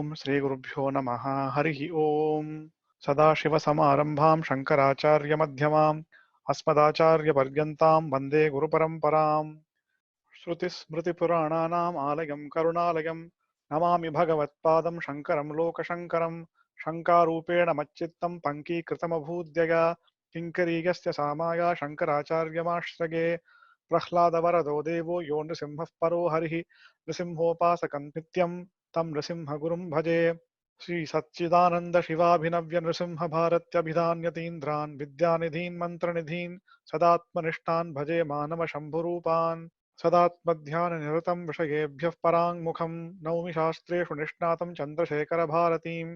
Om Sri Gurubhyo Namaha Harihi Om Sadashiva-Samarambham Shankaracharya-Madhyamam Asmadacharya-Paryantam Vande Guru-Paramparam Shruti-Smriti-Purananam Alayam Karunalayam Namami Bhagavat-Padam Shankaram Loka-Shankaram Shankarupena Machittam Pankikritamabhudyaga Kinkarigasya Samaya Shankaracharya-Mashrage Prahlada-Varado Devo Yo Nrisimha-Paro Harihi Nrisimhopasakam Nityam Tam Nrisimha-Gurum Bhaje Sri Satchidananda Shivabhinavya Nrisimha Bharatyabhidhanyatīndran Vidyanidhin Mantranidhin Sadatmanishtan Bhaje Manava Shambhurupan सदात्मध्याननिरतं विषयेभ्यः पराङ्मुखं नौमि शास्त्रेषु निष्णातं चन्द्रशेखरभारतीं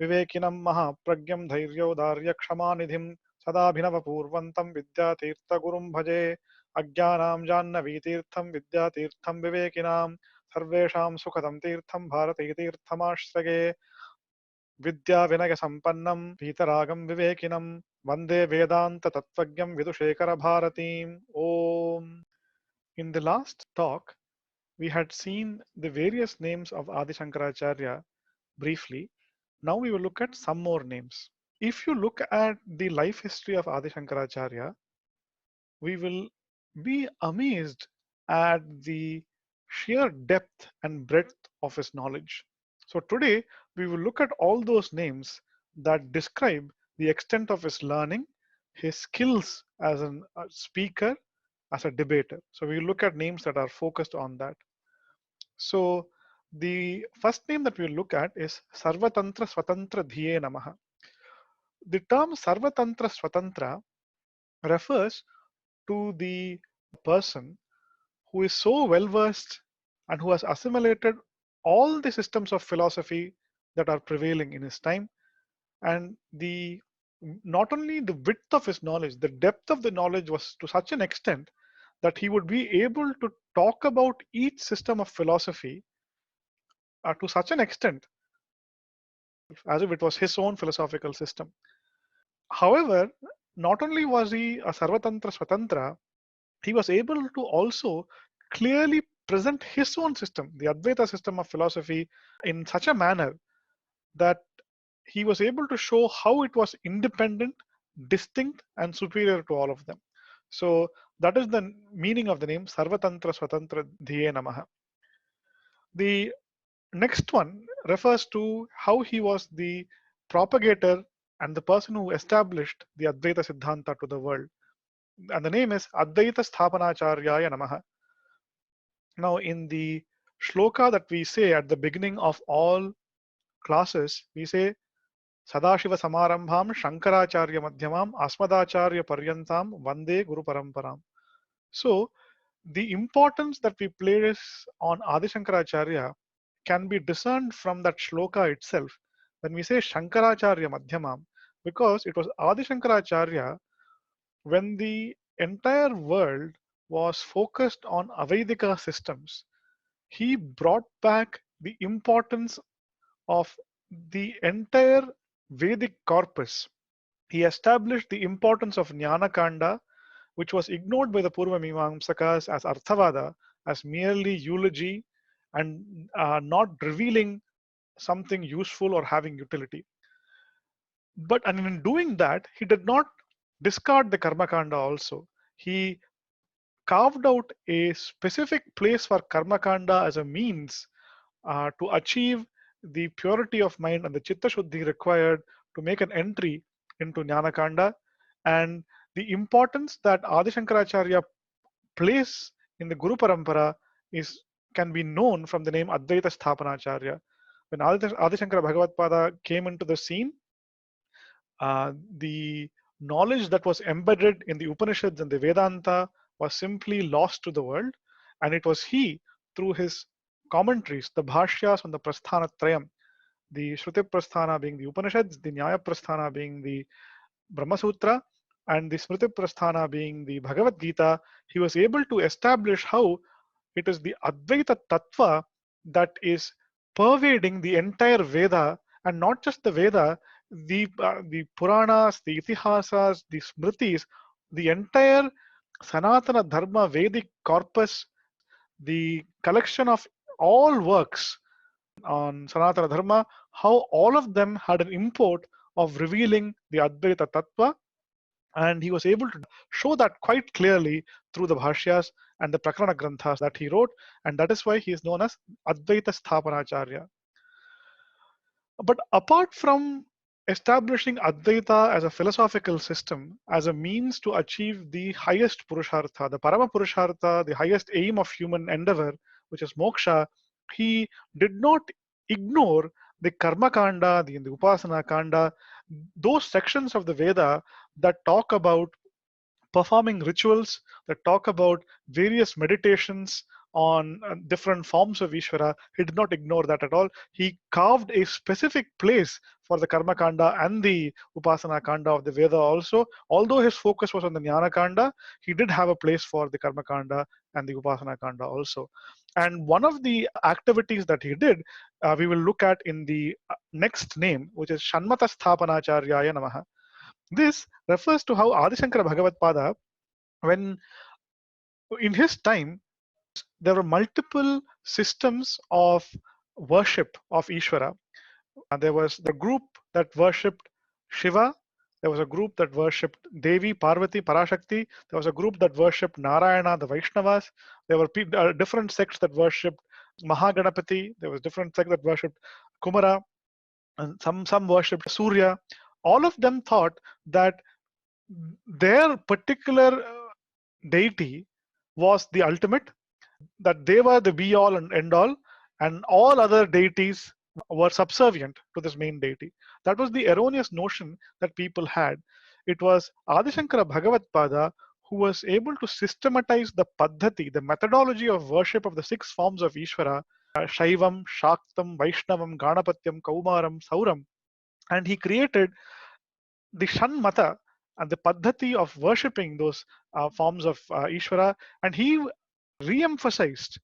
विवेकिनं महाप्रज्ञं धैर्योदार्यक्षमानिधिं सदाभिनवपूर्वन्तं विद्यातीर्थगुरुं भजे अज्ञानां जाह्नवीतीर्थं विद्यातीर्थं विवेकिनां सर्वेषां सुखदं तीर्थं भारतीतीर्थमाश्रये विद्याविनयसम्पन्नं वीतरागं विवेकिनं वन्दे वेदान्ततत्त्वज्ञं विदुशेखरभारतीम् ॐ In the last talk, we had seen the various names of Adi Shankaracharya briefly. Now we will look at some more names. If you look at the life history of Adi Shankaracharya, we will be amazed at the sheer depth and breadth of his knowledge. So today we will look at all those names that describe the extent of his learning, his skills as a speaker, as a debater. So we look at names that are focused on that. So the first name that we look at is Sarvatantra Swatantra Dhiye Namaha. The term Sarvatantra Swatantra refers to the person who is so well versed and who has assimilated all the systems of philosophy that are prevailing in his time, and the not only the width of his knowledge, the depth of the knowledge was to such an extent that he would be able to talk about each system of philosophy to such an extent as if it was his own philosophical system. However, not only was he a Sarvatantra Swatantra, he was able to also clearly present his own system, the Advaita system of philosophy, in such a manner that he was able to show how it was independent, distinct, and superior to all of them. So that is the meaning of the name Sarvatantra Swatantra Dhiye Namaha. The next one refers to how he was the propagator and the person who established the Advaita Siddhanta to the world. And the name is Advaita Sthapanacharya Namaha. Now, in the shloka that we say at the beginning of all classes, we say Sadashiva Samarambham Shankaracharya Madhyamam Asmadacharya Paryantam Vande Guru Paramparam. So, the importance that we place on Adi Shankaracharya can be discerned from that shloka itself when we say Shankaracharya Madhyamam, because it was Adi Shankaracharya when the entire world was focused on Avaidika systems. He brought back the importance of the entire Vedic corpus. He established the importance of Jnana Kanda, which was ignored by the Purva Mimamsakas as Arthavada, as merely eulogy and not revealing something useful or having utility. But and in doing that, he did not discard the Karma Kanda also. He carved out a specific place for Karma Kanda as a means to achieve the purity of mind and the Chitta Shuddhi required to make an entry into Jnana Kanda, and the importance that Adi Shankaracharya plays in the Guru Parampara can be known from the name Advaita Sthapanacharya. When Adi Shankara Bhagavatpada came into the scene, the knowledge that was embedded in the Upanishads and the Vedanta was simply lost to the world, and it was he, through his commentaries, the Bhashyas on the Prasthana Trayam, the Shruti Prasthana being the Upanishads, the Nyaya Prasthana being the Brahma Sutra, and the Smriti Prasthana being the Bhagavad Gita, he was able to establish how it is the Advaita Tattva that is pervading the entire Veda, and not just the Veda, the Puranas, the Itihasas, the Smritis, the entire Sanatana Dharma Vedic corpus, the collection of all works on Sanatana Dharma, how all of them had an import of revealing the Advaita Tattva, and he was able to show that quite clearly through the bhashyas and the Prakarana Granthas that he wrote, and that is why he is known as Advaita Sthapanacharya. But apart from establishing Advaita as a philosophical system, as a means to achieve the highest Purushartha, the Parama Purushartha, the highest aim of human endeavor, which is moksha, he did not ignore the Karma Kanda, the Upasana Kanda, those sections of the Veda that talk about performing rituals, that talk about various meditations on different forms of Ishvara. He did not ignore that at all. He carved a specific place for the Karma Kanda and the Upasana Kanda of the Veda also. Although his focus was on the Jnana Kanda, he did have a place for the Karma Kanda and the Upasana Kanda also. And one of the activities that he did, we will look at in the next name, which is Shanmata Sthapanacharya Namaha. This refers to how Adi Shankara Bhagavad-pada, when in his time, there were multiple systems of worship of Ishvara. There was the group that worshipped Shiva. There was a group that worshipped Devi, Parvati, Parashakti. There was a group that worshipped Narayana, the Vaishnavas. There were different sects that worshipped Mahaganapati. There was different sects that worshipped Kumara, and some worshipped Surya. All of them thought that their particular deity was the ultimate, that they were the be all and end all, and all other deities were subservient to this main deity. That was the erroneous notion that people had. It was Adi Shankara Bhagavad-pada who was able to systematize the paddhati, the methodology of worship of the six forms of Ishvara, Shaivam, Shaktam, Vaishnavam, Ganapatyam, Kaumaram, Sauram, and he created the Shanmata and the paddhati of worshipping those forms of Ishvara, and he re-emphasized,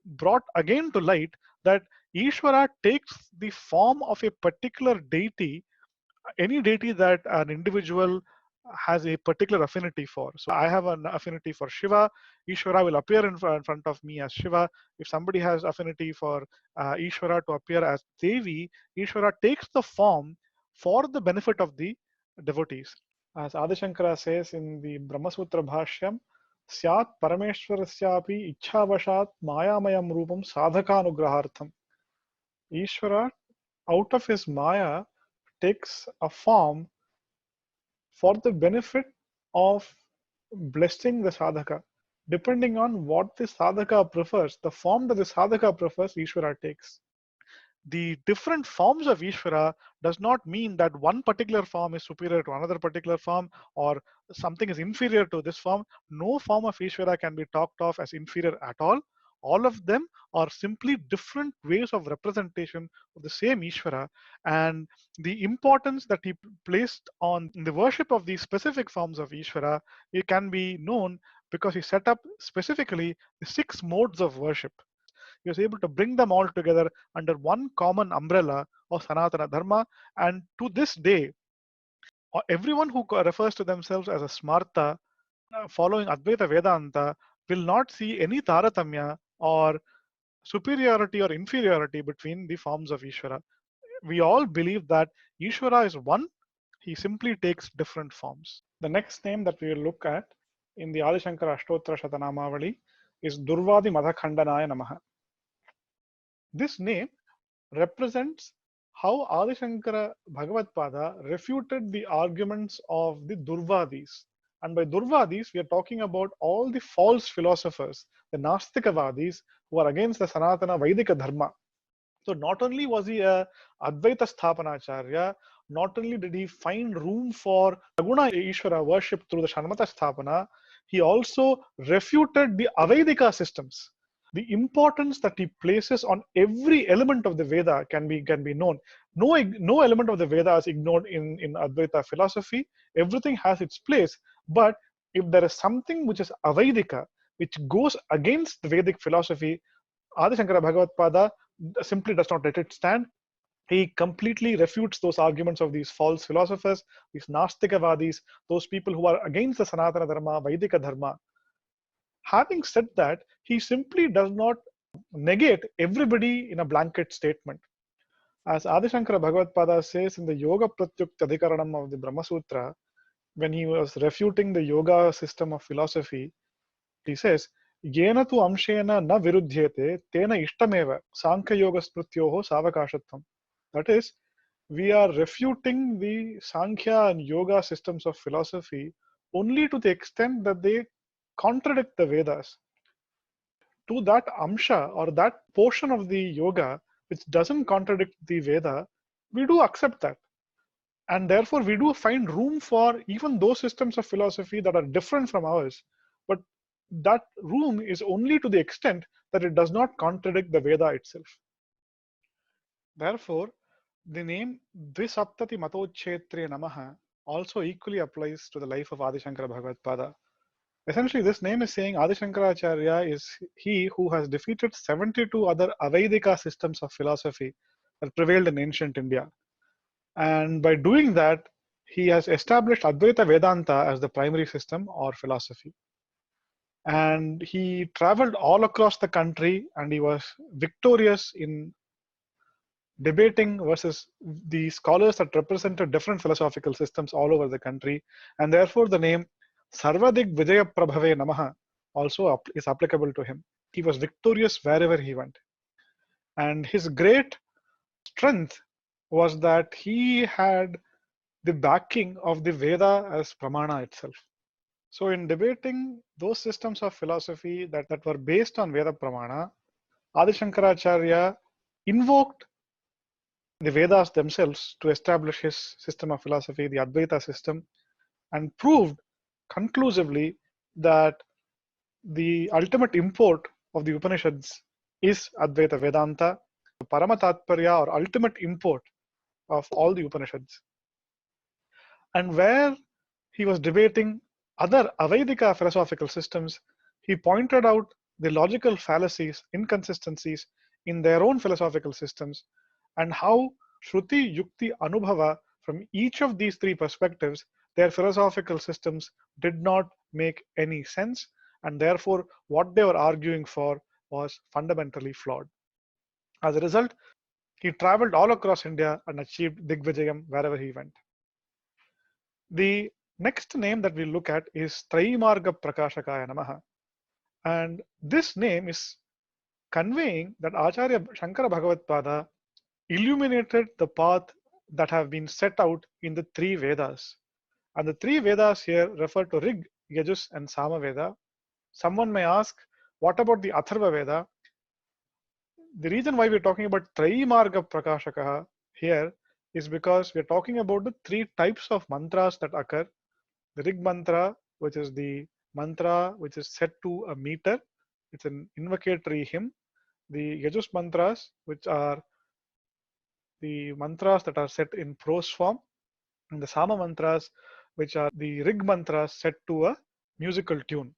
brought again to light that Ishvara takes the form of a particular deity, any deity that an individual has a particular affinity for. So I have an affinity for Shiva. Ishvara will appear in front of me as Shiva. If somebody has affinity for Ishvara to appear as Devi, Ishvara takes the form for the benefit of the devotees. As Adi Shankara says in the Brahmasutra Bhashyam, Syat Parameshwarasyapi Ichhavashat Mayamayam Rupam Sadhakanugrahartham. Ishvara, out of his Maya, takes a form for the benefit of blessing the sadhaka. Depending on what the sadhaka prefers, the form that the sadhaka prefers, Ishvara takes. The different forms of Ishvara does not mean that one particular form is superior to another particular form or something is inferior to this form. No form of Ishvara can be talked of as inferior at all. All of them are simply different ways of representation of the same Ishvara, and the importance that he placed on the worship of these specific forms of Ishvara, it can be known because he set up specifically the 6 modes of worship. He was able to bring them all together under one common umbrella of Sanatana Dharma. And to this day, everyone who refers to themselves as a Smarta following Advaita Vedanta will not see any Taratamya or superiority or inferiority between the forms of Ishvara. We all believe that Ishvara is one, he simply takes different forms. The next name that we will look at in the Adi Shankara Ashtotra Shatanamavali is Durvadi Madhakhandanaya Namaha. This name represents how Adi Shankara Bhagavad-pada refuted the arguments of the Durvadis. And by Durvadis, we are talking about all the false philosophers, the Nastikavadis, who are against the Sanatana Vaidika Dharma. So not only was he a Advaita Sthapanacharya, not only did he find room for Saguna Ishvara worship through the Shanmata Sthapana, he also refuted the Avaidika systems. The importance that he places on every element of the Veda can be known. No element of the Veda is ignored in Advaita philosophy. Everything has its place. But if there is something which is Avaidika, which goes against the Vedic philosophy, Adi Shankara Bhagavad-pada simply does not let it stand. He completely refutes those arguments of these false philosophers, these Nastikavadis, those people who are against the Sanatana Dharma, Vaidika Dharma. Having said that, he simply does not negate everybody in a blanket statement. As Adi Shankara Bhagavad-pada says in the Yoga Pratyukta Adhikaranam of the Brahma Sutra, when he was refuting the yoga system of philosophy, he says, Yena tu amshena na virudhyete, tena ishtameva, Sankhya Yoga Sprutyoho savakashatvam. That is, we are refuting the Sankhya and Yoga systems of philosophy only to the extent that they contradict the Vedas. To that amsha or that portion of the yoga which doesn't contradict the Veda, we do accept that. And therefore, we do find room for even those systems of philosophy that are different from ours. But that room is only to the extent that it does not contradict the Veda itself. Therefore, the name Dvisaptati Matochetre Namaha also equally applies to the life of Adi Shankara Bhagavad-pada. Essentially, this name is saying Adi Shankaracharya is he who has defeated 72 other Avaidika systems of philosophy that prevailed in ancient India. And by doing that, he has established Advaita Vedanta as the primary system or philosophy. And he traveled all across the country and he was victorious in debating versus the scholars that represented different philosophical systems all over the country. And therefore, the name Sarvadik Vijaya Prabhave Namaha also is applicable to him. He was victorious wherever he went. And his great strength was that he had the backing of the Veda as Pramana itself. So, in debating those systems of philosophy that were based on Veda Pramana, Adi Shankaracharya invoked the Vedas themselves to establish his system of philosophy, the Advaita system, and proved conclusively that the ultimate import of the Upanishads is Advaita Vedanta, the Paramatatparya or ultimate import of all the Upanishads. And where he was debating other Avaidika philosophical systems, he pointed out the logical fallacies, inconsistencies in their own philosophical systems, and how Shruti, Yukti, Anubhava, from each of these three perspectives, their philosophical systems did not make any sense, and therefore what they were arguing for was fundamentally flawed. As a result, he traveled all across India and achieved Digvijayam wherever he went. The next name that we look at is Traimarga Prakashakaya Namaha. And this name is conveying that Acharya Shankara Bhagavad-pada illuminated the path that have been set out in the three Vedas. And the three Vedas here refer to Rig, Yajus, and Sama Veda. Someone may ask, what about the Atharva Veda? The reason why we're talking about Traimarga Prakashaka here is because we're talking about the three types of mantras that occur. The Rig mantra, which is the mantra which is set to a meter, it's an invocatory hymn. The Yajus mantras, which are the mantras that are set in prose form, and the Sama mantras, which are the Rig mantras set to a musical tune.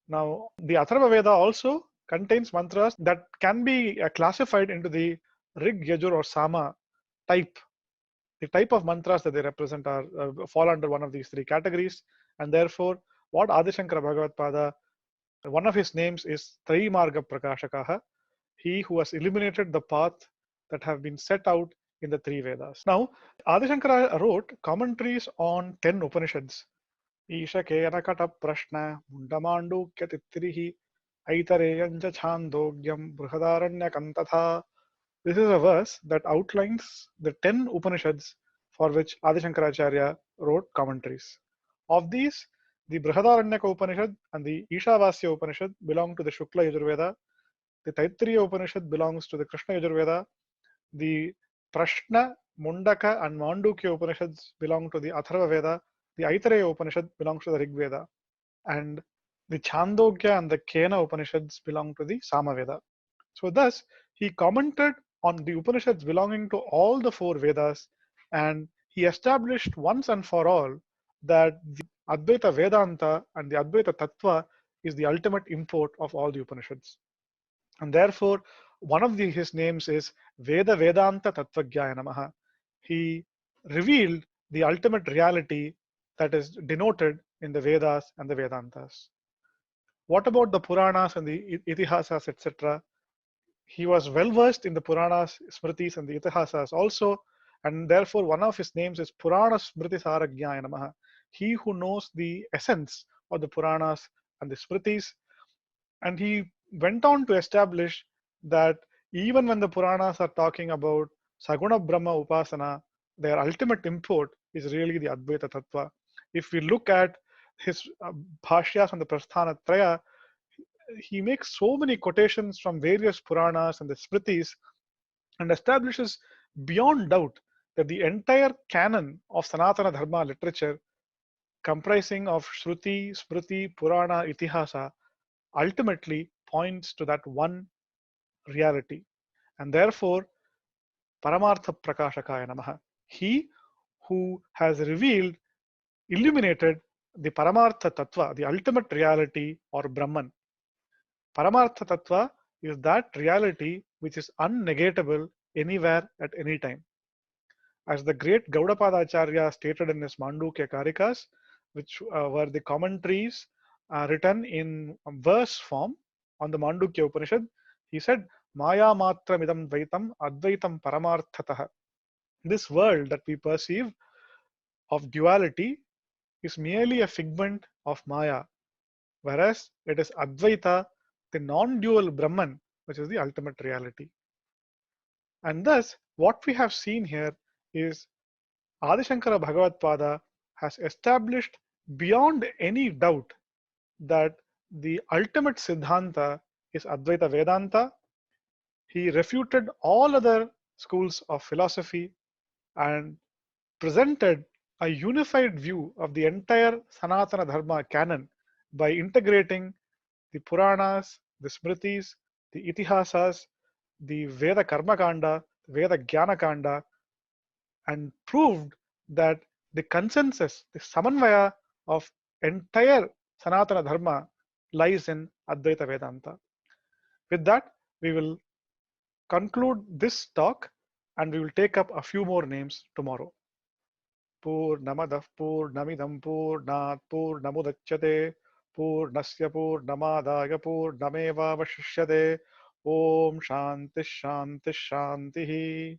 Now, the Atharva Veda also contains mantras that can be classified into the Rig, Yajur, or Sama type. The type of mantras that they represent are fall under one of these three categories, and therefore, what Adi Shankara Bhagavad-pada, one of his names is Traimarga Prakashakaha, he who has illuminated the path that have been set out in the three Vedas. Now, Adi Shankara wrote commentaries on 10 Upanishads. Isha Keta Prashna, Mundamandukya Titrihi, Aitareyanja Chandogyam, Brihadaranyakam Tatha. This is a verse that outlines the 10 Upanishads for which Adi Shankaracharya wrote commentaries. Of these, the Brihadaranyaka Upanishad and the Ishavasya Upanishad belong to the Shukla Yajurveda. The Taittiriya Upanishad belongs to the Krishna Yajurveda. The Prashna, Mundaka, and Mandukya Upanishads belong to the Atharva Veda. The Aitareya Upanishad belongs to the Rig Veda. And the Chandogya and the Kena Upanishads belong to the Sama Veda. So thus, he commented on the Upanishads belonging to all the four Vedas, and he established once and for all that the Advaita Vedanta and the Advaita Tattva is the ultimate import of all the Upanishads. And therefore, one of his names is Veda Vedanta Tattvajnaya Namaha. He revealed the ultimate reality that is denoted in the Vedas and the Vedantas. What about the Puranas and the Itihasas, etc.? he was well versed in the Puranas, Smritis, and the Itihasas also, and therefore one of his names is Purana Smriti Sarajnaya Namaha. He who knows the essence of the Puranas and the Smritis, and he went on to establish that even when the Puranas are talking about Saguna Brahma Upasana, their ultimate import is really the Advaita Tattva. If we look at his bhashyas on the Prasthana Traya, he makes so many quotations from various Puranas and the Smritis and establishes beyond doubt that the entire canon of Sanatana Dharma literature, comprising of Shruti, Smriti, Purana, Itihasa, ultimately points to that one reality. And therefore, Paramartha Prakashakaya Namaha. He who has revealed, illuminated the Paramartha Tattva, the ultimate reality or Brahman. Paramartha Tattva is that reality which is unnegatable anywhere at any time. As the great Gaudapada Acharya stated in his Mandukya Karikas, which were the commentaries written in verse form on the Mandukya Upanishad, he said, Maya matra midam dvaitam advaitam paramarthatah. This world that we perceive of duality is merely a figment of Maya, whereas it is Advaita, the non-dual Brahman, which is the ultimate reality. And thus, what we have seen here is Adi Shankara Bhagavad-pada has established beyond any doubt that the ultimate Siddhanta is Advaita Vedanta. He refuted all other schools of philosophy and presented a unified view of the entire Sanatana Dharma canon by integrating the Puranas, the Smritis, the Itihasas, the Veda Karma Kanda, Veda Jnana Kanda, and proved that the consensus, the samanvaya of entire Sanatana Dharma lies in Advaita Vedanta. With that, we will conclude this talk and we will take up a few more names tomorrow. Purnamadah Purnamidam Purnat Purnamudachyate Purnasya Purnamadaya Purnameva Vashishyate Om Shanti Shanti Shanti